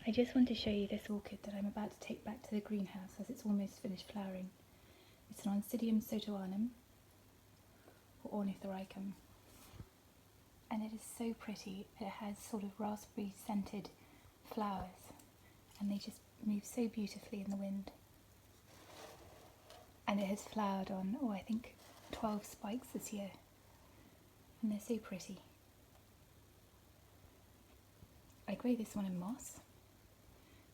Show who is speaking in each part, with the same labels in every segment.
Speaker 1: I just want to show you this orchid that I'm about to take back to the greenhouse as it's almost finished flowering. It's an Oncidium sotoanum, or ornithorhynchum, and it is so pretty. It has sort of raspberry scented flowers and they just move so beautifully in the wind. And it has flowered on, I think 12 spikes this year, and they're so pretty. I grow this one in moss,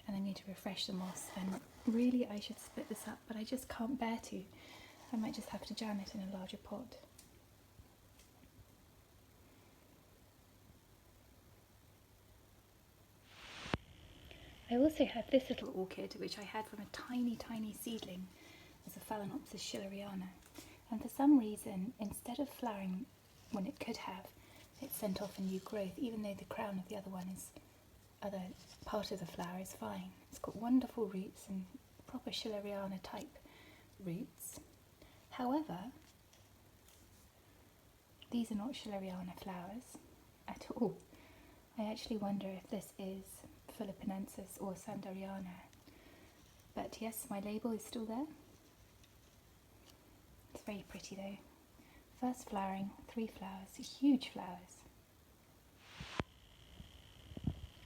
Speaker 1: and I'm going to refresh the moss, and really I should split this up, but I just can't bear to. I might just have to jam it in a larger pot. I also have this little orchid, which I had from a tiny seedling as a Phalaenopsis schilleriana, and for some reason, instead of flowering when it could have, it sent off a new growth, even though the crown of the other part of the flower is fine. It's got wonderful roots and proper schilleriana type roots. However, these are not schilleriana flowers at all. I actually wonder if this is Philippenensis or Sanderiana. But yes, my label is still there. It's very pretty though. First flowering, 3 flowers, huge flowers.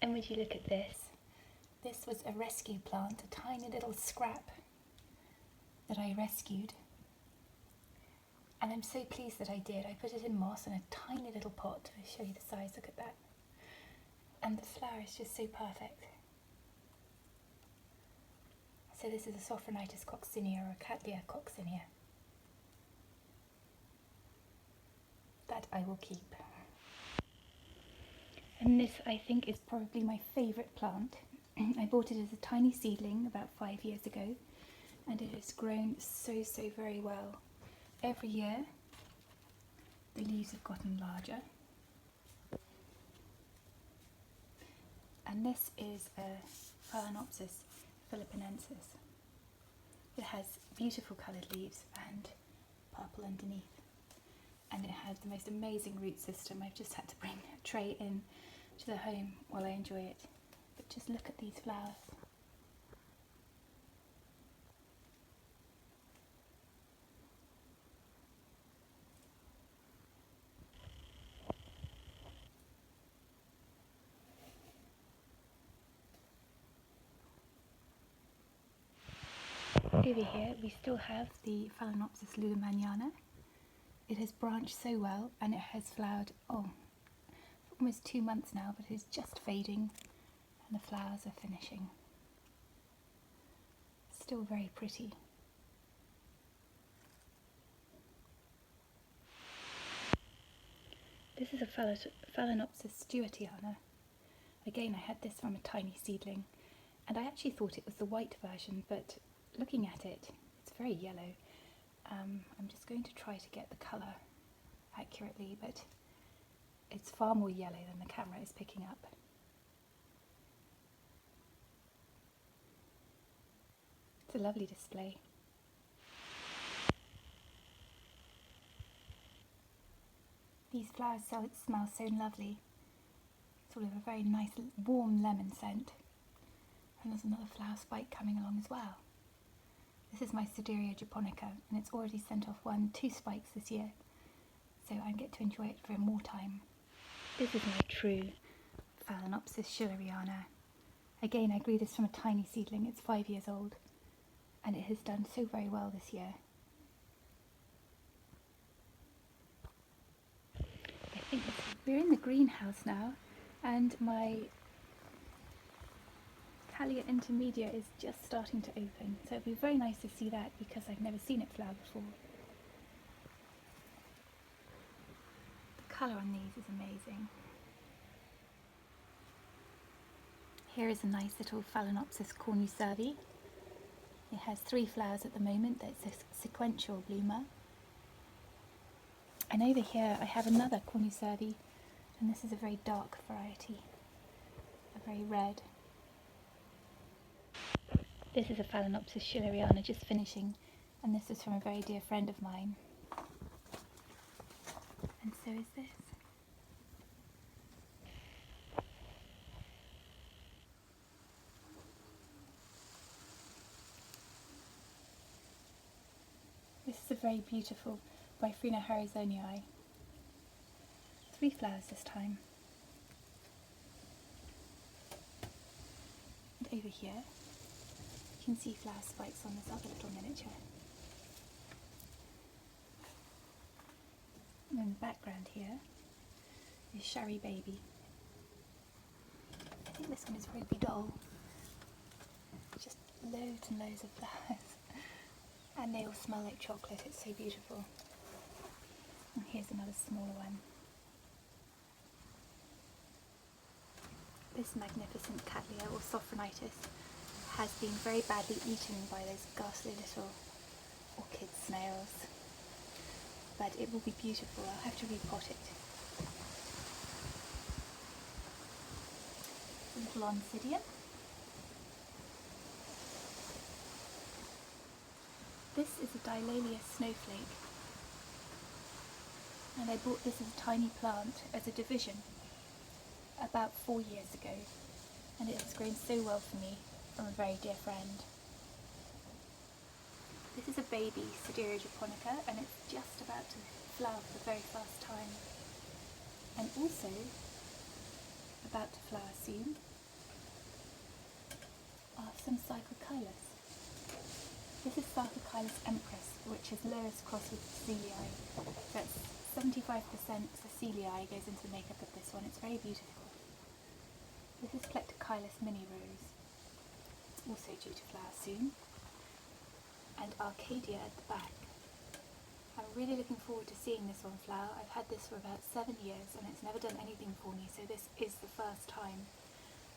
Speaker 1: And would you look at this? This was a rescue plant, a tiny little scrap that I rescued. And I'm so pleased that I did. I put it in moss in a tiny little pot. I'll show you the size, look at that. And the flower is just so perfect. So this is a Sophronitis coccinea or a Cattleya coccinea. That I will keep. And this, I think, is probably my favourite plant. I bought it as a tiny seedling about 5 years ago, and it has grown so very well. Every year the leaves have gotten larger. And this is a Phalaenopsis Philippenensis. It has beautiful coloured leaves and purple underneath. And it has the most amazing root system. I've just had to bring a tray in to the home while I enjoy it. But just look at these flowers. Over here we still have the Phalaenopsis lulimaniana. It has branched so well and it has flowered for almost 2 months now, but it is just fading and the flowers are finishing. Still very pretty. This is a Phalaenopsis stewartiana. Again, I had this from a tiny seedling, and I actually thought it was the white version, but looking at it, it's very yellow. I'm just going to try to get the colour accurately, but it's far more yellow than the camera is picking up. It's a lovely display. These flowers smell so lovely. Sort of a very nice warm lemon scent. And there's another flower spike coming along as well. This is my Sideria japonica, and it's already sent off 2 spikes this year, so I get to enjoy it for more time. This is my true Phalaenopsis schilleriana. Again, I grew this from a tiny seedling. It's 5 years old, and it has done so very well this year. I think we're in the greenhouse now, and my Cattleya intermedia is just starting to open, so it'd be very nice to see that because I've never seen it flower before. The colour on these is amazing. Here is a nice little Phalaenopsis cornucervi. It has 3 flowers at the moment. That's a sequential bloomer. And over here I have another cornucervi, and this is a very dark variety, a very red. This is a Phalaenopsis schilleriana just finishing, and this is from a very dear friend of mine. And so is this. is a very beautiful Bifrena harrisonii. 3 flowers this time. And over here, you can see flower spikes on this other little miniature. And in the background here is Sherry Baby. I think this one is Ruby Doll. Just loads and loads of flowers. And they all smell like chocolate, it's so beautiful. And here's another smaller one. This magnificent Cattleya or Sophronitis has been very badly eaten by those ghastly little orchid snails. But it will be beautiful, I'll have to repot it. A little Oncidium. This is a Dylalia snowflake, and I bought this as a tiny plant as a division about 4 years ago, and it has grown so well for me from a very dear friend. This is a baby Sideria japonica, and it's just about to flower for the very first time, and also about to flower soon are some Sarcochilus. This is Sarcochilus empress, which is Lois crossed with Cecilii. That's 75% Cecilii goes into the makeup of this one. It's very beautiful. This is Plectochilus mini rose, also due to flower soon. And Arcadia at the back. I'm really looking forward to seeing this one flower. I've had this for about 7 years and it's never done anything for me, so this is the first time.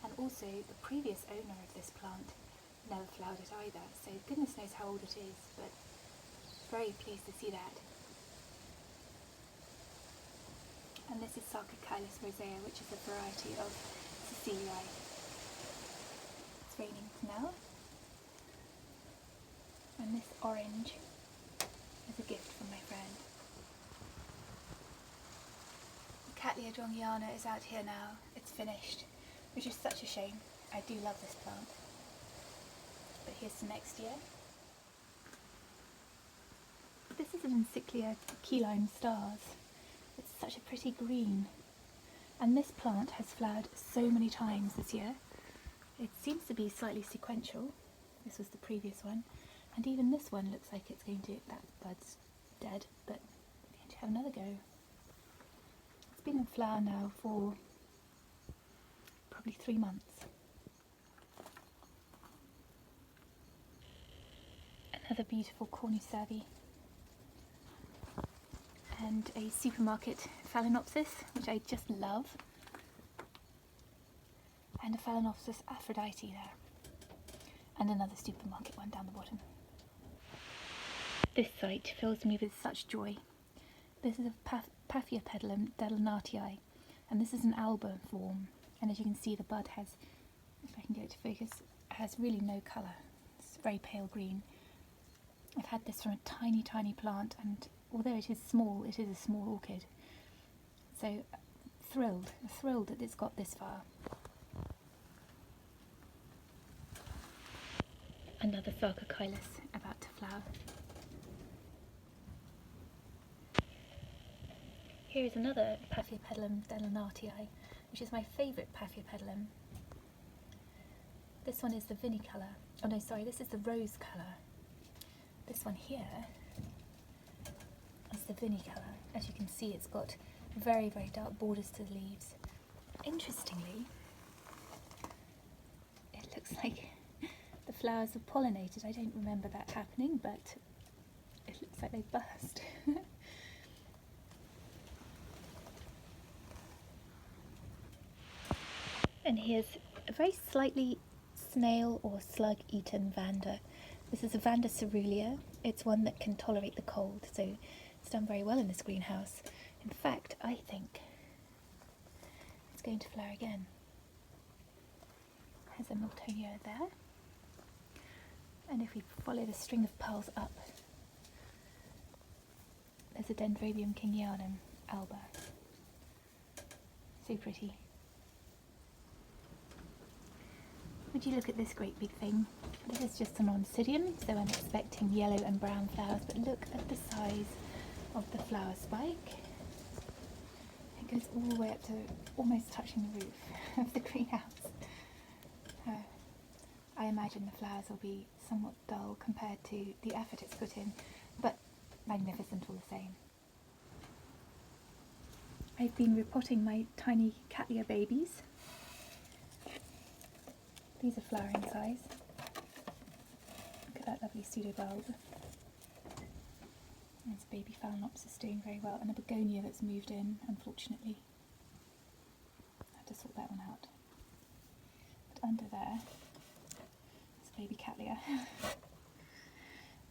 Speaker 1: And also the previous owner of this plant never flowered it either, so goodness knows how old it is, but very pleased to see that. And this is Sarcochilus rosea, which is a variety of Cecilii. It's raining now. And this orange is a gift from my friend. Cattleya Jongiana is out here now. It's finished, which is such a shame. I do love this plant. But here's to next year. This is an Encyclia key lime stars. It's such a pretty green. And this plant has flowered so many times this year. It seems to be slightly sequential. This was the previous one. And even this one looks like it's going to, that bud's dead, but I'm going to have another go. It's been in flower now for probably 3 months. Another beautiful Cornucervi. And a supermarket Phalaenopsis, which I just love. And a Phalaenopsis Aphrodite there. And another supermarket one down the bottom. This site fills me with such joy. This is a Paphiopedilum delainatii, and this is an alba form. And as you can see, the bud has, if I can get it to focus, has really no colour. It's very pale green. I've had this from a tiny, tiny plant, and although it is small, it is a small orchid. So thrilled that it's got this far. Another Sarcochilus about to flower. Here is another Paphiopedilum delainatii, which is my favourite Paphiopedilum. This one is the vinny colour. Oh no, sorry, this is the rose colour. This one here is the vinny colour. As you can see, it's got very, very dark borders to the leaves. Interestingly, it looks like the flowers are pollinated. I don't remember that happening, but it looks like they burst. And here's a very slightly snail or slug-eaten Vanda. This is a Vanda cerulean. It's one that can tolerate the cold, so it's done very well in this greenhouse. In fact, I think it's going to flower again. There's a Miltonia there. And if we follow the string of pearls up, there's a Dendrobium kingianum alba. So pretty. Would you look at this great big thing? This is just an oncidium, so I'm expecting yellow and brown flowers, but look at the size of the flower spike. It goes all the way up to almost touching the roof of the greenhouse. I imagine the flowers will be somewhat dull compared to the effort it's put in, but magnificent all the same. I've been repotting my tiny Cattleya babies. These are flowering size. Look at that lovely pseudobulb. There's baby Phalaenopsis doing very well, and a begonia that's moved in, unfortunately. I have to sort that one out. But under there, it's baby Cattleya.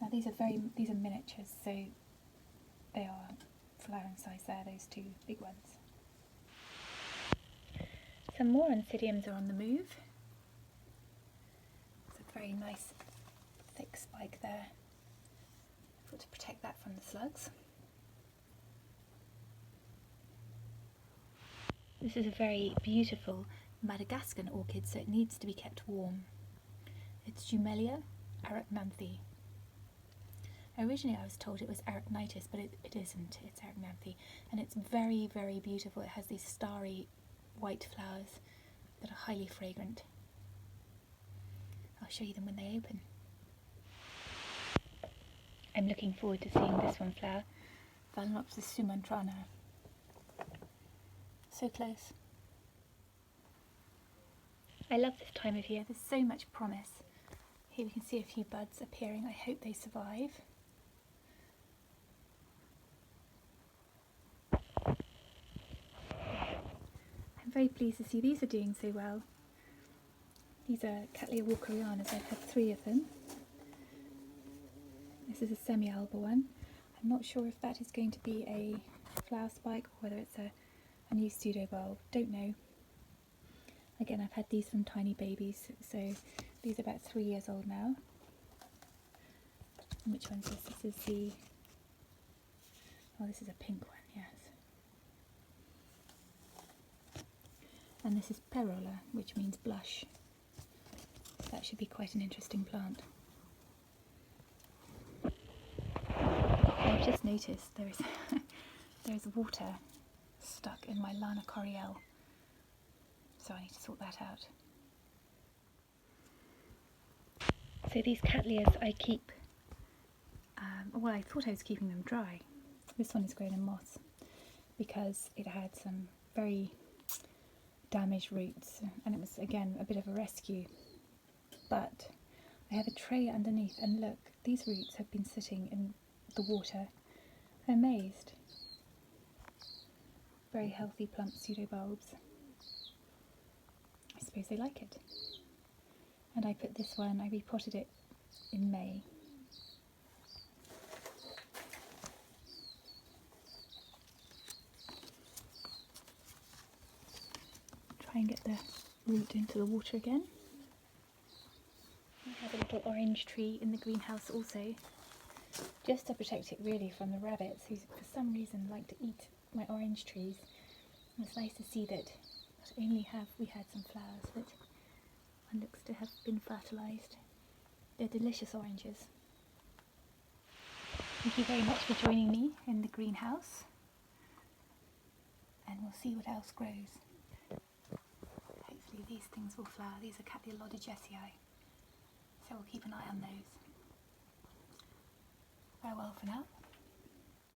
Speaker 1: Now these are miniatures, so they are flowering size there, those two big ones. Some more oncidiums are on the move. It's a very nice thick spike there. I've got to protect that from the slugs. This is a very beautiful Madagascan orchid, so it needs to be kept warm. It's Jumelia arachnanthe. Originally I was told it was arachnitis, but it isn't, it's arachnanthe. And it's very, very beautiful. It has these starry white flowers that are highly fragrant. I'll show you them when they open. I'm looking forward to seeing this one flower, Phalaenopsis sumantrana. So close. I love this time of year, there's so much promise. Here we can see a few buds appearing, I hope they survive. I'm very pleased to see these are doing so well. These are Cattleya walkerianas, I've had 3 of them. This is a semi-alba one. I'm not sure if that is going to be a flower spike or whether it's a new pseudobulb, don't know. Again, I've had these from tiny babies, so these are about 3 years old now. And which one's this? This is the... oh, this is a pink one, yes. And this is perola, which means blush. So that should be quite an interesting plant. I've just noticed there is water stuck in my Lana Coriel, so I need to sort that out. So these Cattleyas I keep, well, I thought I was keeping them dry. This one is grown in moss because it had some very damaged roots, and it was again a bit of a rescue. But I have a tray underneath, and look, these roots have been sitting in the water. I'm amazed. Very healthy plump pseudobulbs. I suppose they like it. And I put this one, I repotted it in May. Try and get the root into the water again. I have a little orange tree in the greenhouse also, just to protect it really from the rabbits who for some reason like to eat my orange trees. And it's nice to see that not only have we had some flowers, but one looks to have been fertilised. They're delicious oranges. Thank you very much for joining me in the greenhouse, and we'll see what else grows. Hopefully these things will flower. These are Cattleya loddigesiae, so we'll keep an eye on those. Farewell for now.